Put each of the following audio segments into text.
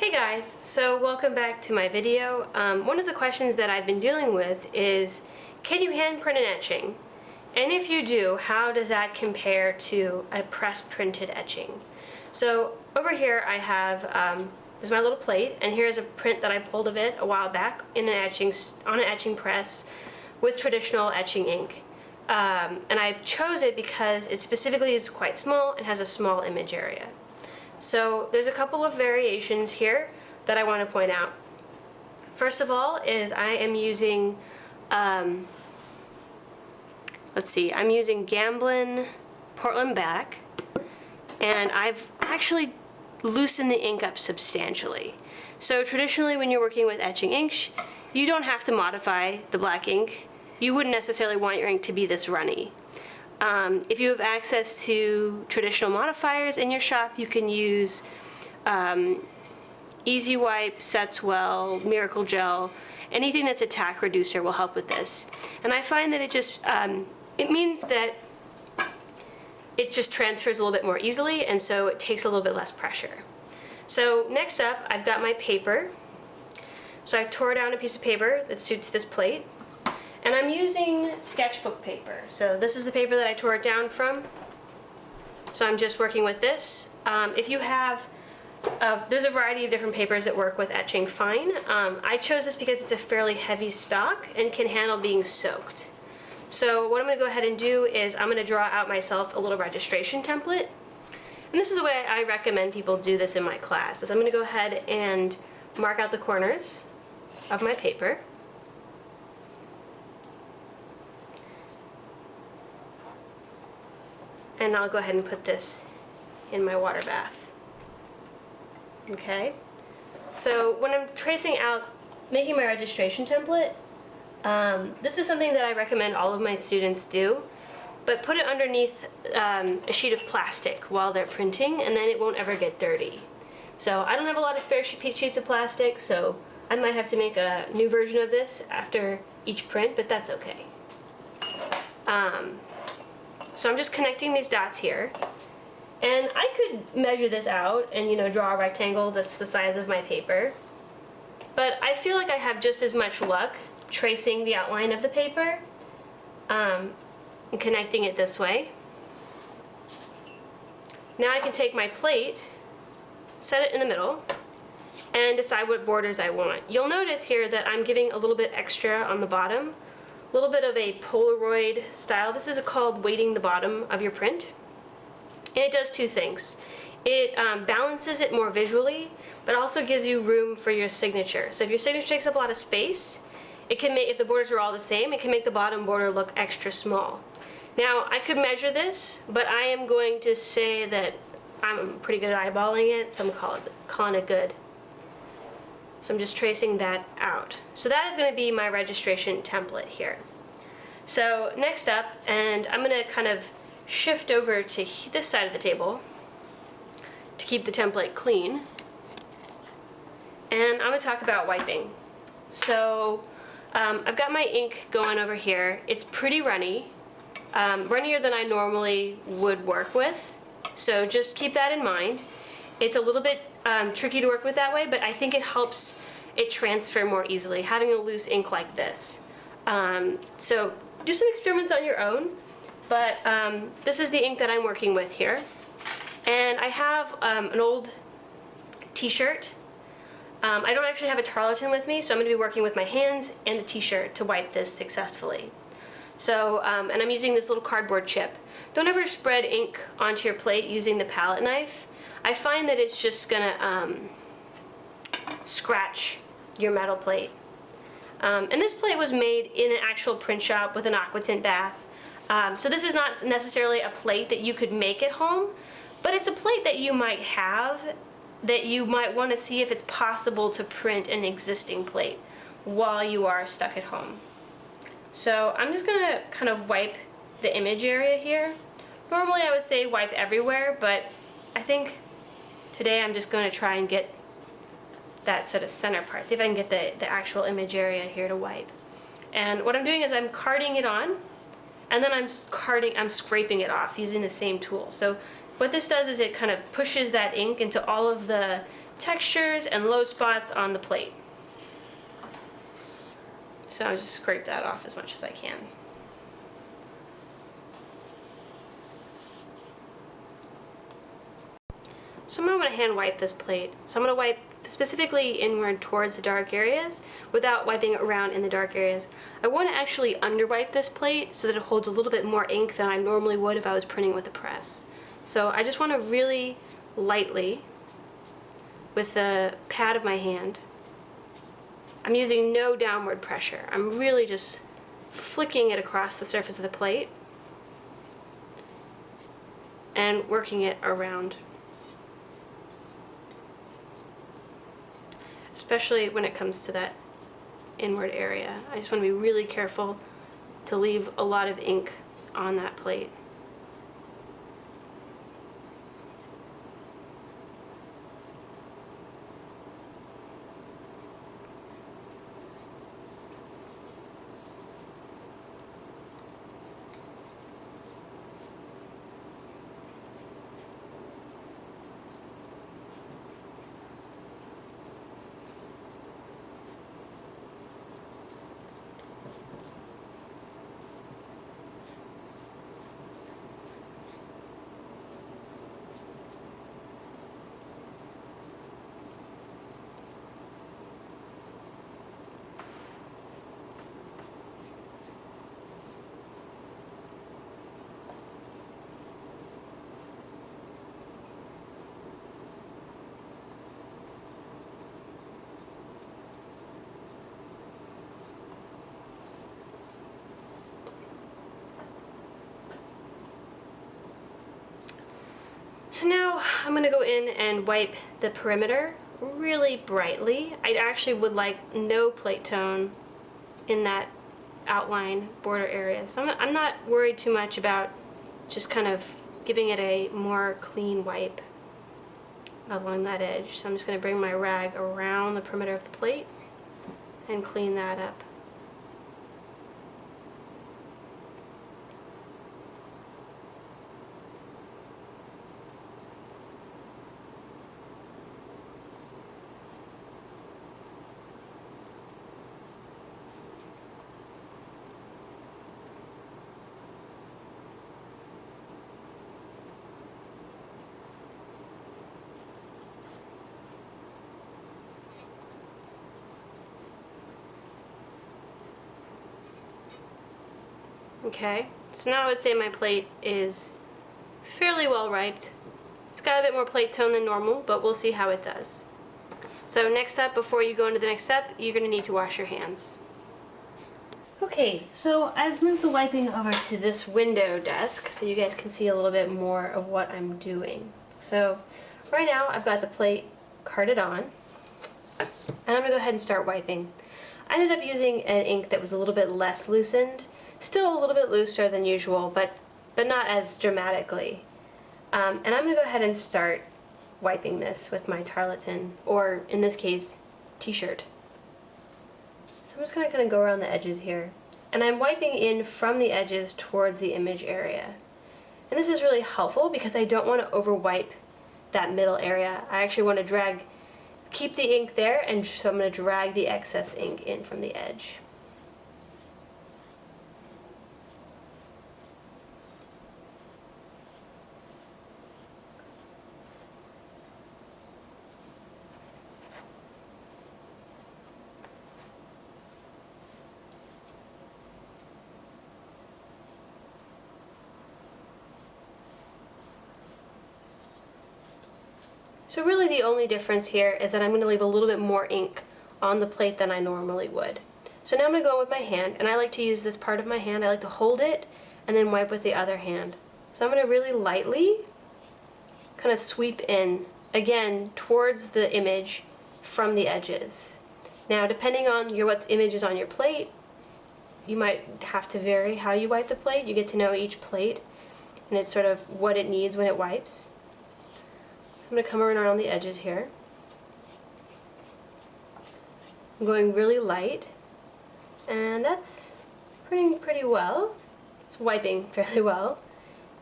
Hey guys, so welcome back to my video. One of the questions that I've been dealing with is, can you hand print an etching? And if you do, how does that compare to a press printed etching? So over here I have, this is my little plate, and here's a print that I pulled of it a while back in on an etching press with traditional etching ink. And I chose it because it specifically is quite small and has a small image area. So there's a couple of variations here that I want to point out. First of all is I am using, I'm using Gamblin Portland Black, and I've actually loosened the ink up substantially. So traditionally when you're working with etching inks, you don't have to modify the black ink. You wouldn't necessarily want your ink to be this runny. If you have access to traditional modifiers in your shop, you can use Easy Wipe, Sets Well, Miracle Gel. Anything that's a tack reducer will help with this. And I find that it just, it means that it just transfers a little bit more easily, and so it takes a little bit less pressure. So next up, I've got my paper. So I tore down a piece of paper that suits this plate. And I'm using sketchbook paper. So this is the paper that I tore it down from. So I'm just working with this. If you have, there's a variety of different papers that work with etching fine. I chose this because it's a fairly heavy stock and can handle being soaked. So what I'm going to go ahead and do is I'm going to draw out myself a little registration template. And this is the way I recommend people do this in my class. Is I'm going to go ahead and mark out the corners of my paper. And I'll go ahead and put this in my water bath. Okay, so when I'm tracing out, making my registration template, this is something that I recommend all of my students do, but put it underneath a sheet of plastic while they're printing, and then it won't ever get dirty. So I don't have a lot of spare sheets of plastic, so I might have to make a new version of this after each print, but that's okay. So I'm just connecting these dots here, and I could measure this out and draw a rectangle that's the size of my paper, but I feel like I have just as much luck tracing the outline of the paper and connecting it this way. Now I can take my plate, set it in the middle, and decide what borders I want. You'll notice here that I'm giving a little bit extra on the bottom. A little bit of a Polaroid style. This is called weighting the bottom of your print. And it does two things. It balances it more visually, but also gives you room for your signature. So if your signature takes up a lot of space, it can make, if the borders are all the same, it can make the bottom border look extra small. Now, I could measure this, but I am going to say that I'm pretty good at eyeballing it, so I'm calling it good. So I'm just tracing that out. So that is going to be my registration template here. So next up, and I'm going to kind of shift over to this side of the table to keep the template clean. And I'm going to talk about wiping. So I've got my ink going over here. It's pretty runny, runnier than I normally would work with. So just keep that in mind. It's a little bit tricky to work with that way, but I think it helps it transfer more easily, having a loose ink like this. So do some experiments on your own, but this is the ink that I'm working with here. And I have an old t-shirt. I don't actually have a tarlatan with me, so I'm going to be working with my hands and the t-shirt to wipe this successfully. So, and I'm using this little cardboard chip. Don't ever spread ink onto your plate using the palette knife. I find that it's just gonna scratch your metal plate. And this plate was made in an actual print shop with an aquatint bath. So this is not necessarily a plate that you could make at home, but it's a plate that you might have that you might want to see if it's possible to print an existing plate while you are stuck at home. So I'm just gonna kind of wipe the image area here. Normally I would say wipe everywhere, but I think today I'm just going to try and get that sort of center part. See if I can get the actual image area here to wipe. And what I'm doing is I'm carding it on, and then I'm scraping it off using the same tool. So what this does is it kind of pushes that ink into all of the textures and low spots on the plate. So I'll just scrape that off as much as I can. So I'm going to hand wipe this plate. So I'm going to wipe specifically inward towards the dark areas without wiping around in the dark areas. I want to actually underwipe this plate so that it holds a little bit more ink than I normally would if I was printing with a press. So I just want to really lightly, with the pad of my hand, I'm using no downward pressure. I'm really just flicking it across the surface of the plate and working it around. Especially when it comes to that inward area. I just want to be really careful to leave a lot of ink on that plate. So now I'm going to go in and wipe the perimeter really brightly. I actually would like no plate tone in that outline border area. So I'm not worried too much about just kind of giving it a more clean wipe along that edge. So I'm just going to bring my rag around the perimeter of the plate and clean that up. Okay, so now I would say my plate is fairly well wiped. It's got a bit more plate tone than normal, but we'll see how it does. So next up, before you go into the next step, you're going to need to wash your hands. Okay, so I've moved the wiping over to this window desk so you guys can see a little bit more of what I'm doing. So right now I've got the plate carded on, and I'm going to go ahead and start wiping. I ended up using an ink that was a little bit less loosened. Still a little bit looser than usual, but not as dramatically. And I'm going to go ahead and start wiping this with my tarlatan, or in this case, t-shirt. So I'm just going to kind of go around the edges here. And I'm wiping in from the edges towards the image area. And this is really helpful because I don't want to over wipe that middle area. I actually want to keep the ink there, and so I'm going to drag the excess ink in from the edge. So really the only difference here is that I'm going to leave a little bit more ink on the plate than I normally would. So now I'm going to go with my hand, and I like to use this part of my hand. I like to hold it and then wipe with the other hand. So I'm going to really lightly kind of sweep in, again, towards the image from the edges. Now depending on what image is on your plate, you might have to vary how you wipe the plate. You get to know each plate and it's sort of what it needs when it wipes. I'm going to come around the edges here. I'm going really light, and that's printing pretty well. It's wiping fairly well.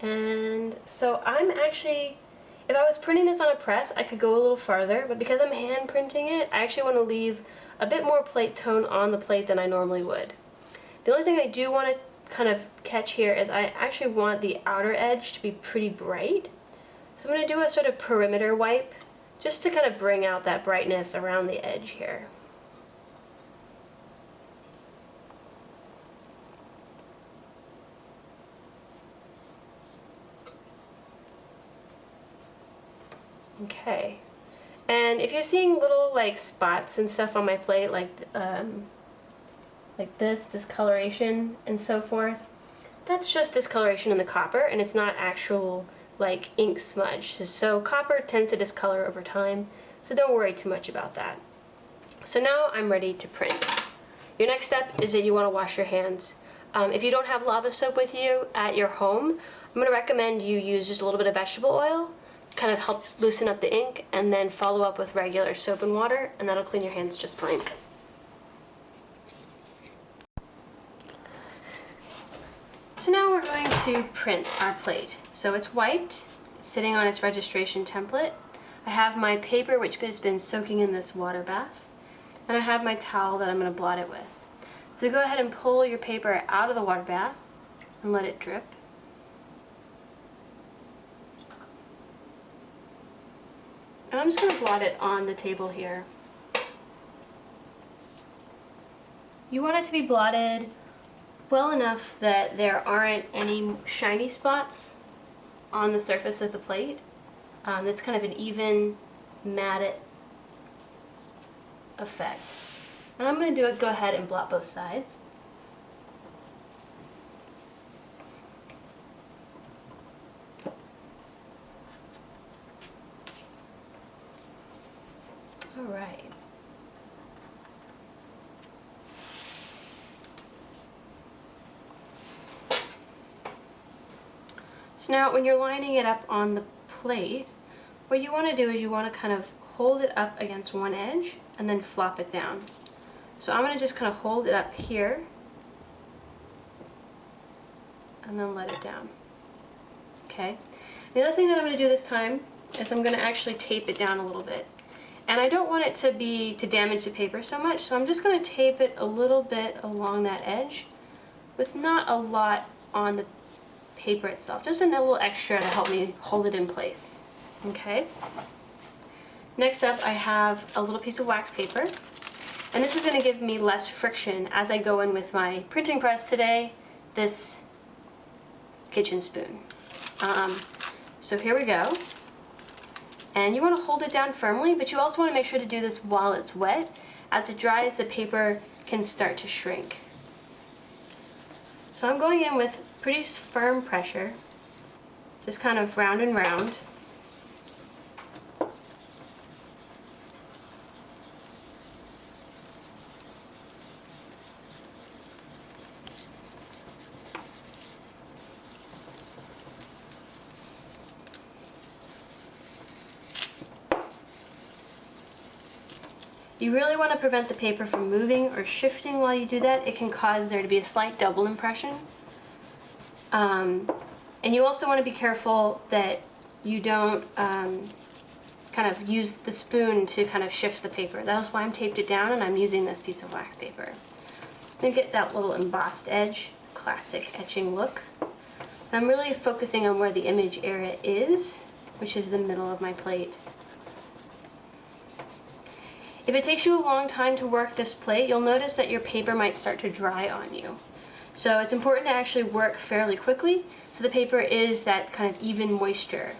And so if If I was printing this on a press, I could go a little farther, but because I'm hand printing it, I actually want to leave a bit more plate tone on the plate than I normally would. The only thing I do want to kind of catch here is I actually want the outer edge to be pretty bright. So I'm going to do a sort of perimeter wipe just to kind of bring out that brightness around the edge here. Okay, and if you're seeing little like spots and stuff on my plate, like this discoloration and so forth, that's just discoloration in the copper, and it's not actual like ink smudge. So copper tends to discolor over time, so don't worry too much about that. So now I'm ready to print. Your next step is that you want to wash your hands. If you don't have lava soap with you at your home, I'm going to recommend you use just a little bit of vegetable oil, kind of help loosen up the ink, and then follow up with regular soap and water, and that'll clean your hands just fine. So now we're going to print our plate. So it's wiped, it's sitting on its registration template. I have my paper, which has been soaking in this water bath, and I have my towel that I'm going to blot it with. So go ahead and pull your paper out of the water bath and let it drip. And I'm just going to blot it on the table here. You want it to be blotted well enough that there aren't any shiny spots on the surface of the plate. It's kind of an even, matte effect. And I'm going to go ahead and blot both sides. All right. So now when you're lining it up on the plate, what you want to do is you want to kind of hold it up against one edge and then flop it down. So I'm going to just kind of hold it up here and then let it down. Okay. The other thing that I'm going to do this time is I'm going to actually tape it down a little bit. And I don't want it to damage the paper so much, so I'm just going to tape it a little bit along that edge with not a lot on the paper itself, just a little extra to help me hold it in place. Okay. Next up I have a little piece of wax paper, and this is going to give me less friction as I go in with my printing press today, this kitchen spoon. So here we go. And you want to hold it down firmly, but you also want to make sure to do this while it's wet. As it dries, the paper can start to shrink. So I'm going in with pretty firm pressure, just kind of round and round. You really want to prevent the paper from moving or shifting while you do that. It can cause there to be a slight double impression. And you also want to be careful that you don't kind of use the spoon to kind of shift the paper. That's why I'm taped it down and I'm using this piece of wax paper. And get that little embossed edge, classic etching look. And I'm really focusing on where the image area is, which is the middle of my plate. If it takes you a long time to work this plate, you'll notice that your paper might start to dry on you. So it's important to actually work fairly quickly so the paper is that kind of even moisture.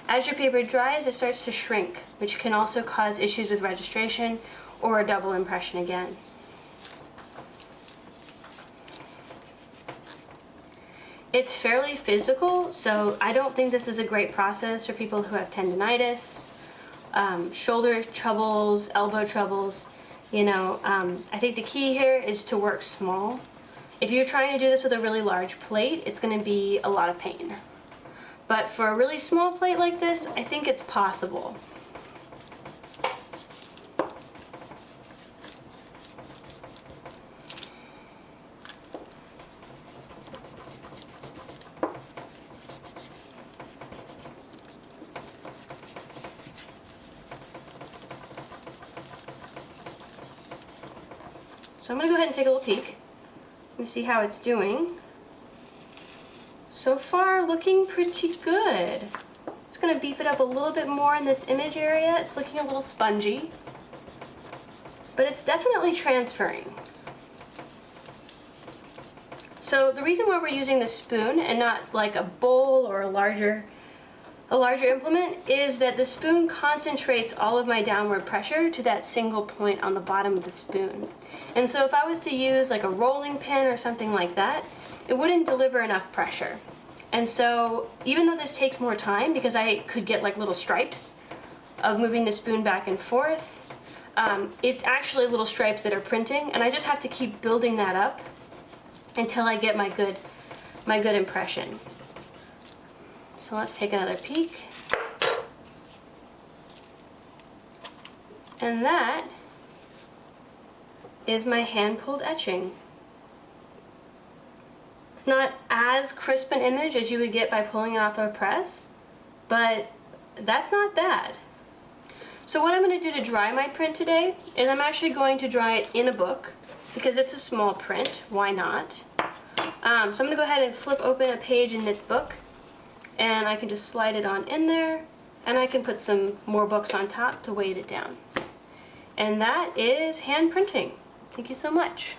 As your paper dries, it starts to shrink, which can also cause issues with registration or a double impression again. It's fairly physical, so I don't think this is a great process for people who have tendinitis, shoulder troubles, elbow troubles. I think the key here is to work small. If you're trying to do this with a really large plate, it's going to be a lot of pain. But for a really small plate like this, I think it's possible. So I'm gonna go ahead and take a little peek and see how it's doing. So far, looking pretty good. Just gonna beef it up a little bit more in this image area. It's looking a little spongy, but it's definitely transferring. So the reason why we're using the spoon and not like a bowl or a larger implement is that the spoon concentrates all of my downward pressure to that single point on the bottom of the spoon. And so if I was to use like a rolling pin or something like that, it wouldn't deliver enough pressure. And so even though this takes more time, because I could get like little stripes of moving the spoon back and forth, it's actually little stripes that are printing, and I just have to keep building that up until I get my good impression. So let's take another peek. And that is my hand-pulled etching. It's not as crisp an image as you would get by pulling it off of a press, but that's not bad. So what I'm going to do to dry my print today is I'm actually going to dry it in a book because it's a small print. Why not? So I'm going to go ahead and flip open a page in this book, and I can just slide it on in there, and I can put some more books on top to weight it down. And that is hand printing. Thank you so much.